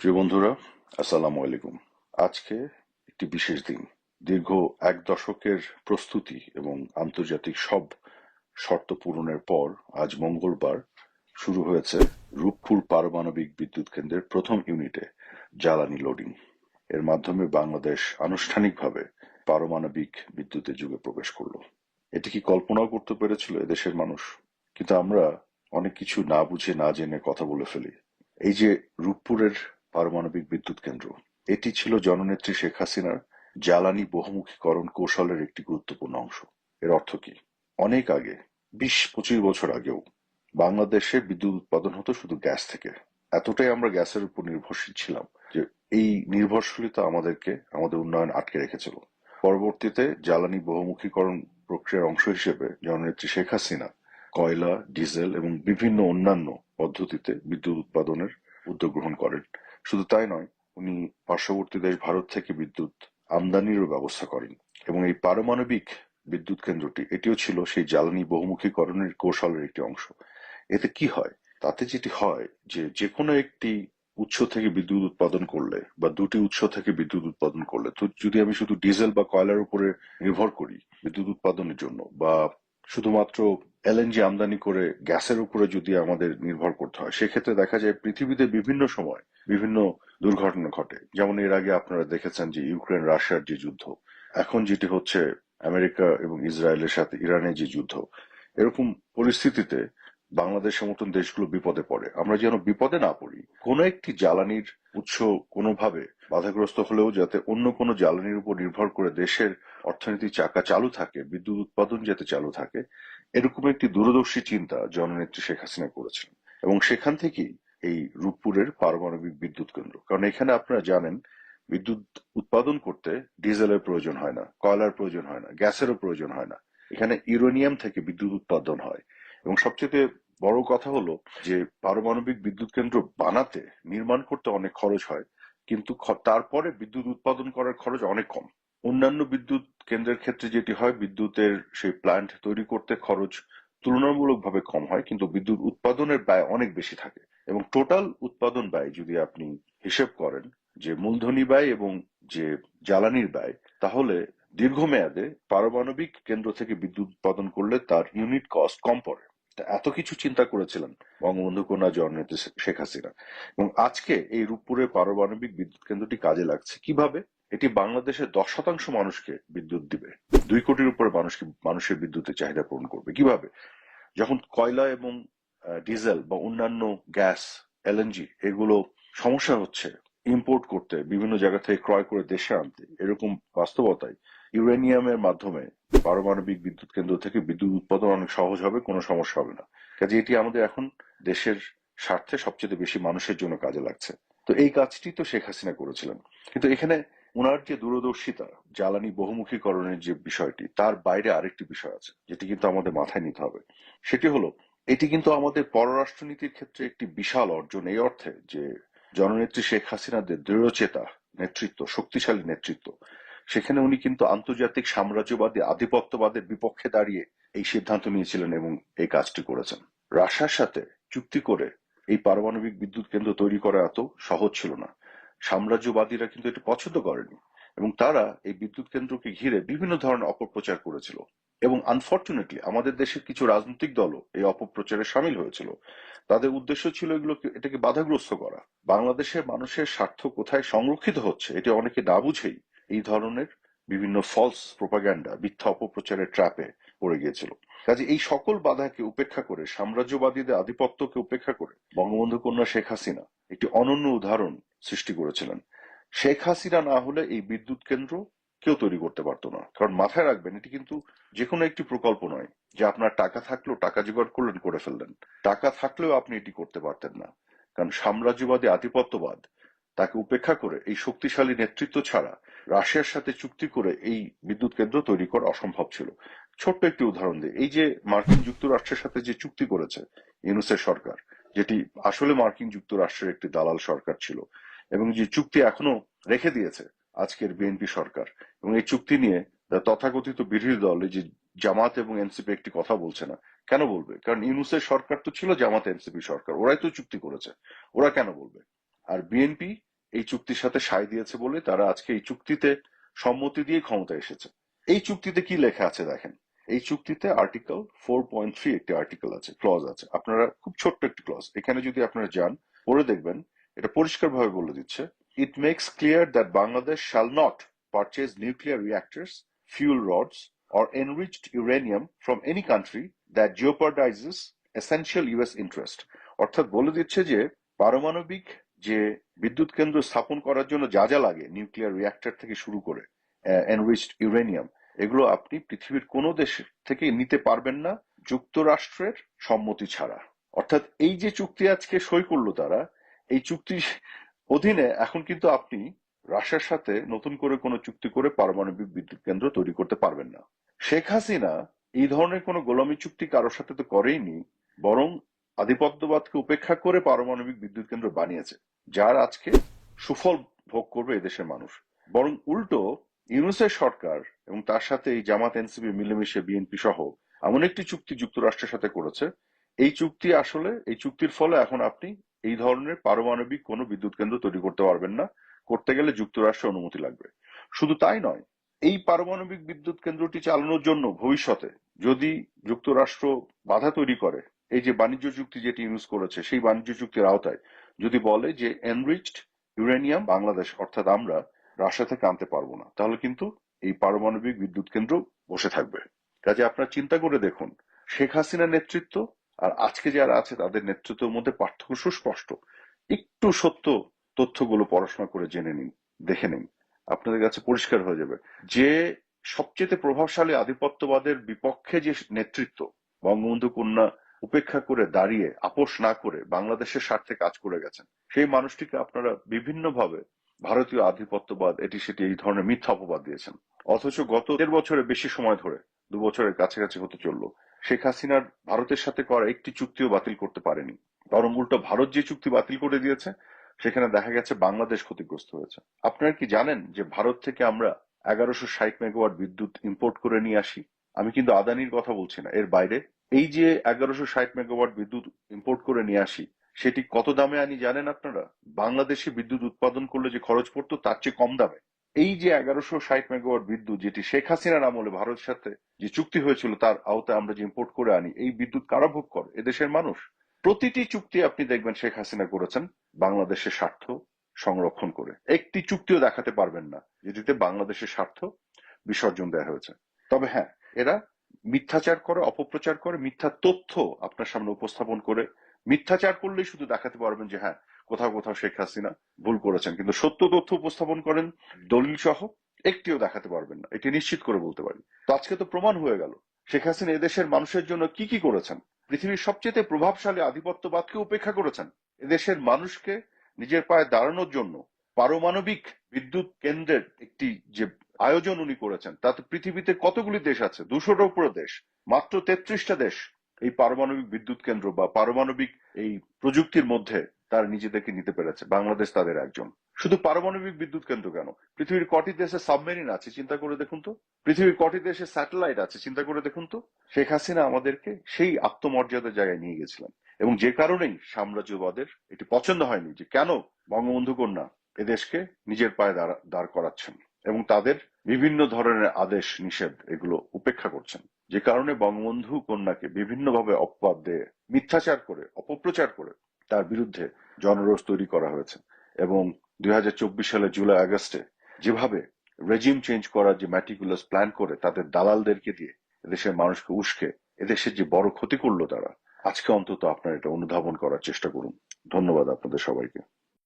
প্রিয় বন্ধুরা, আসসালামু আলাইকুম। আজকে একটি বিশেষ দিন। দীর্ঘ এক দশকের প্রস্তুতি এবং আন্তর্জাতিক সব শর্ত পূরণের পর আজ মঙ্গলবার শুরু হয়েছে রূপপুর পারমাণবিক বিদ্যুৎ কেন্দ্রের প্রথম ইউনিটে জ্বালানি লোডিং। এর মাধ্যমে বাংলাদেশ আনুষ্ঠানিকভাবে পারমাণবিক বিদ্যুতের যুগে প্রবেশ করলো। এটি কি কল্পনাও করতে পেরেছিল এদেশের মানুষ? কিন্তু আমরা অনেক কিছু না বুঝে না জেনে কথা বলে ফেলি। এই যে রূপপুরের পারমাণবিক বিদ্যুৎ কেন্দ্র, এটি ছিল জননেত্রী শেখ হাসিনার জ্বালানি বহুমুখীকরণ কৌশলের একটি গুরুত্বপূর্ণ অংশ। এর অর্থ কি? অনেক আগে, 20-25 বছর আগেও বাংলাদেশে বিদ্যুৎ উৎপাদন হতো শুধু গ্যাস থেকে। এতটাই আমরা গ্যাসের উপর নির্ভরশীল ছিলাম যে এই নির্ভরশীলতা আমাদেরকে আমাদের উন্নয়ন আটকে রেখেছিল। পরবর্তীতে জ্বালানি বহুমুখীকরণ প্রক্রিয়ার অংশ হিসেবে জননেত্রী শেখ হাসিনা কয়লা, ডিজেল এবং বিভিন্ন অন্যান্য পদ্ধতিতে বিদ্যুৎ উৎপাদনের উদ্যোগ গ্রহণ করেন। শুধু তাই নয়, উনি পার্শ্ববর্তী দেশ ভারত থেকে বিদ্যুৎ আমদানিরও ব্যবস্থা করেন এবং এই পারমাণবিক বিদ্যুৎ কেন্দ্রটি এটিও ছিল সেই জ্বালানি বহুমুখীকরণের কৌশলের একটি অংশ। এতে কি হয়? তাতে যেটি হয় যে যেকোনো একটি উৎস থেকে বিদ্যুৎ উৎপাদন করলে বা দুটি উৎস থেকে বিদ্যুৎ উৎপাদন করলে, তো যদি আমি শুধু ডিজেল বা কয়লার উপরে নির্ভর করি বিদ্যুৎ উৎপাদনের জন্য, বা শুধুমাত্র এলএনজি আমদানি করে গ্যাসের উপরে যদি আমাদের নির্ভর করতে হয়, সেক্ষেত্রে দেখা যায় পৃথিবীতে বিভিন্ন সময় বিভিন্ন দুর্ঘটনা ঘটে। যেমন এর আগে আপনারা দেখেছেন যে ইউক্রেন রাশিয়ার যে যুদ্ধ, এখন যেটি হচ্ছে আমেরিকা এবং ইসরায়েলের সাথে ইরানের যে যুদ্ধ। এরকম পরিস্থিতিতে বাংলাদেশের মতন দেশগুলো বিপদে পড়ে। আমরা যেন বিপদে না পড়ি, কোনো একটি জ্বালানির উৎস কোনোভাবে বাধাগ্রস্ত হলেও যাতে অন্য কোনো জ্বালানির উপর নির্ভর করে দেশের অর্থনীতির চাকা চালু থাকে, বিদ্যুৎ উৎপাদন যাতে চালু থাকে, এরকম একটি দূরদর্শী চিন্তা জননেত্রী শেখ হাসিনা করেছিলেন। এবং সেখান থেকেই এই রূপপুরের পারমাণবিক বিদ্যুৎ কেন্দ্র। কারণ এখানে আপনারা জানেন, বিদ্যুৎ উৎপাদন করতে ডিজেলের প্রয়োজন হয় না, কয়লার প্রয়োজন হয় না, গ্যাসেরও প্রয়োজন হয় না। এখানে ইউরেনিয়াম থেকে বিদ্যুৎ উৎপাদন হয়। এবং সবচেয়ে বড় কথা হলো যে পারমাণবিক বিদ্যুৎ কেন্দ্র বানাতে, নির্মাণ করতে অনেক খরচ হয়, কিন্তু তারপরে বিদ্যুৎ উৎপাদন করার খরচ অনেক কম। অন্যান্য বিদ্যুৎ কেন্দ্রের ক্ষেত্রে যেটি হয়, বিদ্যুতের সেই প্ল্যান্ট তৈরি করতে খরচ তুলনামূলকভাবে কম হয়, কিন্তু বিদ্যুৎ উৎপাদনের ব্যয় অনেক বেশি থাকে। এবং টোটাল উৎপাদন ব্যয় যদি আপনি হিসেব করেন, যে মূলধনী ব্যয় এবং যে জ্বালানির ব্যয়, তাহলে দীর্ঘমেয়াদে পারমাণবিক কেন্দ্র থেকে বিদ্যুৎ উৎপাদন করলে তার ইউনিট কস্ট কম পড়ে। তা এত কিছু চিন্তা করেছিলেন বঙ্গবন্ধু কন্যা জননেত্রী শেখ হাসিনা। এবং আজকে এই রূপপুরে পারমাণবিক বিদ্যুৎ কেন্দ্রটি কাজে লাগছে কিভাবে? এটি বাংলাদেশের 10% মানুষকে বিদ্যুৎ দিবে। 2 কোটির উপরে মানুষের বিদ্যুতের চাহিদা পূরণ করবে কিভাবে? যখন কয়লা এবং ডিজেল বা অন্যান্য গ্যাস, এলএনজি এগুলো সমস্যা হচ্ছে ইম্পোর্ট করতে, বিভিন্ন জায়গা থেকে ক্রয় করে দেশে আনতে, এরকম বাস্তবতায় ইউরেনিয়ামের মাধ্যমে পারমাণবিক বিদ্যুৎ কেন্দ্র থেকে বিদ্যুৎ উৎপাদন অনেক সহজ হবে, কোনো সমস্যা হবে না। কাজে এটি আমাদের এখন দেশের স্বার্থে সবচেয়ে বেশি মানুষের জন্য কাজে লাগছে। তো এই কাজটি তো শেখ হাসিনা করেছিলেন, কিন্তু এখানে উনার যে দূরদর্শিতা, জ্বালানি বহুমুখীকরণের যে বিষয়টি, তার বাইরে আরেকটি বিষয় আছে যেটি কিন্তু আমাদের মাথায় নিতে হবে। সেটি হলো, এটি কিন্তু আমাদের পররাষ্ট্রনীতির ক্ষেত্রে একটি বিশাল অর্জন, এই অর্থে যে জননেত্রী শেখ হাসিনাদের দৃঢ়চেতা নেতৃত্ব, শক্তিশালী নেতৃত্ব, সেখানে উনি কিন্তু আন্তর্জাতিক সাম্রাজ্যবাদী আধিপত্যবাদের বিপক্ষে দাঁড়িয়ে এই সিদ্ধান্ত নিয়েছিলেন এবং এই কাজটি করেছেন। রাশিয়ার সাথে চুক্তি করে এই পারমাণবিক বিদ্যুৎ কেন্দ্র তৈরি করা এত সহজ ছিল না। সাম্রাজ্যবাদীরা কিন্তু এটি পছন্দ করেনি এবং তারা এই বিদ্যুৎ কেন্দ্রকে ঘিরে বিভিন্ন ধরনের অপপ্রচার করেছিল। এবং আনফর্চুনেটলি আমাদের দেশের কিছু রাজনৈতিক দলও এই অপপ্রচারে সামিল হয়েছিল। তাদের উদ্দেশ্য ছিল এটাকে বাধাগ্রস্ত করা। বাংলাদেশের মানুষের স্বার্থ কোথায় সংরক্ষিত হচ্ছে এটি অনেকে না বুঝেই এই ধরনের বিভিন্ন ফলস প্রোপাগ্যান্ডা, মিথ্যা অপপ্রচারের ট্র্যাপে পড়ে গিয়েছিল। কাজে এই সকল বাধাকে উপেক্ষা করে, সাম্রাজ্যবাদীদের আধিপত্যকে উপেক্ষা করে, বঙ্গবন্ধু কন্যা শেখ হাসিনা একটি অনন্য উদাহরণ সৃষ্টি করেছিলেন। শেখ হাসিনা না হলে এই বিদ্যুৎ কেন্দ্র কেউ তৈরি করতে পারতো না। কারণ মাথায় রাখবেন, এটি কিন্তু যে কোনো একটি প্রকল্প নয় যে আপনার টাকা থাকলেও, টাকা জোগাড় করলেন, করে ফেললেন। টাকা থাকলেও আপনি এটি করতে পারতেন না। কারণ সাম্রাজ্যবাদী আধিপত্যবাদ তাকে উপেক্ষা করে, এই শক্তিশালী নেতৃত্ব ছাড়া রাশিয়ার সাথে চুক্তি করে এই বিদ্যুৎ কেন্দ্র তৈরি করা অসম্ভব ছিল। ছোট্ট একটি উদাহরণ দিই, এই যে মার্কিন যুক্তরাষ্ট্রের সাথে যে চুক্তি করেছে ইউনূসের সরকার, যেটি আসলে মার্কিন যুক্তরাষ্ট্রের একটি দালাল সরকার ছিল, এবং যে চুক্তি এখনো রেখে দিয়েছে আজকের বিএনপি সরকার, এবং এই চুক্তি নিয়ে তথাকথিত বিরোধী দল এই যে জামাত এবং এনসিপি একটি কথা বলছে না। কেন বলবে? কারণ ইউনূসের সরকার তো ছিল জামাত এনসিপি সরকার, ওরাই তো চুক্তি করেছে, ওরা কেন বলবে? আর বিএনপি এই চুক্তির সাথে সায় দিয়েছে বলে তারা আজকে এই চুক্তিতে সম্মতি দিয়ে ক্ষমতায় এসেছে। এই চুক্তিতে কি লেখা আছে দেখেন। এই চুক্তিতে আর্টিকেল 4.3 একটি আর্টিকেল আছে, ক্লজ আছে। আপনারা খুব ছোট্ট একটি ক্লজ, এখানে যদি আপনারা যান পড়ে দেখবেন, এটা পরিষ্কারভাবে বলে দিচ্ছে, it makes clear that Bangladesh shall not purchase nuclear reactors, fuel rods, or enriched uranium from any country that jeopardizes essential US interest। অর্থাৎ বলে দিচ্ছে যে পারমাণবিক যে বিদ্যুৎ কেন্দ্র স্থাপন করার জন্য যা যা লাগে, নিউক্লিয়ার রিঅ্যাক্টর থেকে শুরু করে এনরিচড ইউরেনিয়াম, এগুলো আপনি পৃথিবীর কোনো দেশ থেকে নিতে পারবেন না যুক্তরাষ্ট্রের সম্মতি ছাড়া। অর্থাৎ এই যে চুক্তি আজকে সই করলো তারা, এই চুক্তির অধীনে এখন কিন্তু আপনি রাশিয়ার সাথে নতুন করে কোনো চুক্তি করে পারমাণবিক বিদ্যুৎ কেন্দ্র তৈরি করতে পারবেন না। শেখ হাসিনা এই ধরনের কোনো গোলামী চুক্তি কারোর সাথে তো করেইনি, বরং আধিপত্যবাদকে উপেক্ষা করে পারমাণবিক বিদ্যুৎ কেন্দ্র বানিয়েছে, যার আজকে সুফল ভোগ করবে এদেশের মানুষ। বরং উল্টো ইউনূসের সরকার এবং তার সাথে এই জামাত এনসিপি মিলেমিশে বিএনপি সহ এমন একটি চুক্তি যুক্তরাষ্ট্রের সাথে করেছে, এই চুক্তি আসলে, এই চুক্তির ফলে এখন আপনি এই ধরনের পারমাণবিক কোনো বিদ্যুৎ কেন্দ্র তৈরি করতে পারবেন না। করতে গেলে যুক্তরাষ্ট্রের অনুমতি লাগবে। শুধু তাই নয়, এই পারমাণবিক বিদ্যুৎ কেন্দ্রটি চালানোর জন্য ভবিষ্যতে যদি যুক্তরাষ্ট্র বাধা তৈরি করে, এই যে বাণিজ্য চুক্তি যেটি ইউজ করেছে সেই বাণিজ্য চুক্তির আওতায় যদি বলে যে এনরিচড ইউরেনিয়াম বাংলাদেশ অর্থাৎ আমরা রাশিয়া থেকে আনতে পারবো না, তাহলে কিন্তু এই পারমাণবিক বিদ্যুৎ কেন্দ্র বসে থাকবে। কাজে আপনার চিন্তা করে দেখুন, শেখ হাসিনার নেতৃত্ব আর আজকে যারা আছে তাদের নেতৃত্বের মধ্যে পার্থক্য সুস্পষ্ট। একটু সত্য তথ্যগুলো পড়াশোনা করে জেনে নিন, দেখে নিন, আপনাদের কাছে পরিষ্কার হয়ে যাবে যে সবচেয়ে প্রভাবশালী আধিপত্যবাদের বিপক্ষে যে নেতৃত্ব, বঙ্গবন্ধু কন্যা উপেক্ষা করে দাঁড়িয়ে আপোষ না করে বাংলাদেশের স্বার্থে কাজ করে গেছেন, সেই মানুষটিকে আপনারা বিভিন্নভাবে ভারতীয় আধিপত্যবাদ এটি সেটি এই ধরনের মিথ্যা অপবাদ দিয়েছেন। অথচ গত 1.5 বছরের বেশি সময় ধরে, 2 বছরের কাছাকাছি হতে চললো, শেখ হাসিনার ভারতের সাথে করা একটি চুক্তিও বাতিল করতে পারেনি। বরং উল্টো ভারত যে চুক্তি বাতিল করে দিয়েছে সেখানে দেখা গেছে বাংলাদেশ ক্ষতিগ্রস্ত হয়েছে। আপনারা কি জানেন যে ভারত থেকে আমরা 1160 মেগাওয়াট বিদ্যুৎ ইম্পোর্ট করে নিয়ে আসি? আমি কিন্তু আদানির কথা বলছি না, এর বাইরে। এই যে 1160 মেগাওয়াট বিদ্যুৎ ইম্পোর্ট করে নিয়ে আসি, সেটি কত দামে আনি জানেন আপনারা? বাংলাদেশে বিদ্যুৎ উৎপাদন করলে যে খরচ পড়তো তার চেয়ে কম দামে। এই যে 1160 মেগাওয়াট বিদ্যুৎ যেটি শেখ হাসিনার আমলে ভারতের সাথে যে চুক্তি হয়েছিল তার আওতায় আমরা যে ইম্পোর্ট করে আনি, এই বিদ্যুৎ কারা ভোগ করে? এদেশের মানুষ। প্রতিটি চুক্তি আপনি দেখবেন শেখ হাসিনা করেছেন বাংলাদেশের স্বার্থ সংরক্ষণ করে। একটি চুক্তিও দেখাতে পারবেন না যেটিতে বাংলাদেশের স্বার্থ বিসর্জন দেওয়া হয়েছে। তবে হ্যাঁ, এরা মিথ্যাচার করে, অপপ্রচার করে, মিথ্যা তথ্য আপনার সামনে উপস্থাপন করে। মিথ্যাচার করলেই শুধু দেখাতে পারবেন যে হ্যাঁ কোথাও কোথাও শেখ হাসিনা ভুল করেছেন, কিন্তু সত্য তথ্য উপস্থাপন করেন দলিল সহ, একটিও দেখাতে পারবেন না, এটি নিশ্চিত করে বলতে পারি। তো আজকে তো প্রমাণ হয়ে গেল শেখ হাসিনা এদেশের মানুষের জন্য কি কি করেছেন। পৃথিবীর সবচেয়ে প্রভাবশালী আধিপত্যবাদকে উপেক্ষা করেছেন। এদেশের মানুষকে নিজের পায়ে দাঁড়ানোর জন্য পারমাণবিক বিদ্যুৎ কেন্দ্রের একটি যে আয়োজন উনি করেছেন, তাতে পৃথিবীতে কতগুলি দেশ আছে, 200টার উপরে দেশ, মাত্র 33টা দেশ এই পারমাণবিক বিদ্যুৎ কেন্দ্র বা পারমাণবিক এই প্রযুক্তির মধ্যে তার নিজেদেরকে নিতে পেরেছে। বাংলাদেশ তাদের একজন। শুধু পারমাণবিক বিদ্যুৎ কেন্দ্র কেন, পৃথিবীর কটি দেশে সাবমেরিন আছে চিন্তা করে দেখুন তো, পৃথিবীর কটি দেশে স্যাটেলাইট আছে চিন্তা করে দেখুন তো। শেখ হাসিনা আমাদেরকে সেই আত্মমর্যাদার জায়গায় নিয়ে গেছিলেন, এবং যে কারণেই সাম্রাজ্যবাদের এটি পছন্দ হয়নি যে কেন বঙ্গবন্ধু কন্যা এদেশকে নিজের পায়ে দাঁড় করাচ্ছেন এবং তাদের বিভিন্ন ধরনের আদেশ নিষেধ এগুলো উপেক্ষা করছেন, যে কারণে বঙ্গবন্ধু কন্যাকে বিভিন্নভাবে অপবাদ দিয়ে, মিথ্যাচার করে, অপপ্রচার করে তার বিরুদ্ধে জনরোষ তৈরি করা হয়েছে। এবং 2024 সালের জুলাই আগস্টে যেভাবে রেজিম চেঞ্জ করার যে ম্যাটিকুলাস প্ল্যান করে তাদের দালালদেরকে দিয়ে এদেশের মানুষকে উস্কে এদেশের যে বড় ক্ষতি করলো তারা, আজকে অন্তত আপনারা এটা অনুধাবন করার চেষ্টা করুন। ধন্যবাদ আপনাদের সবাইকে।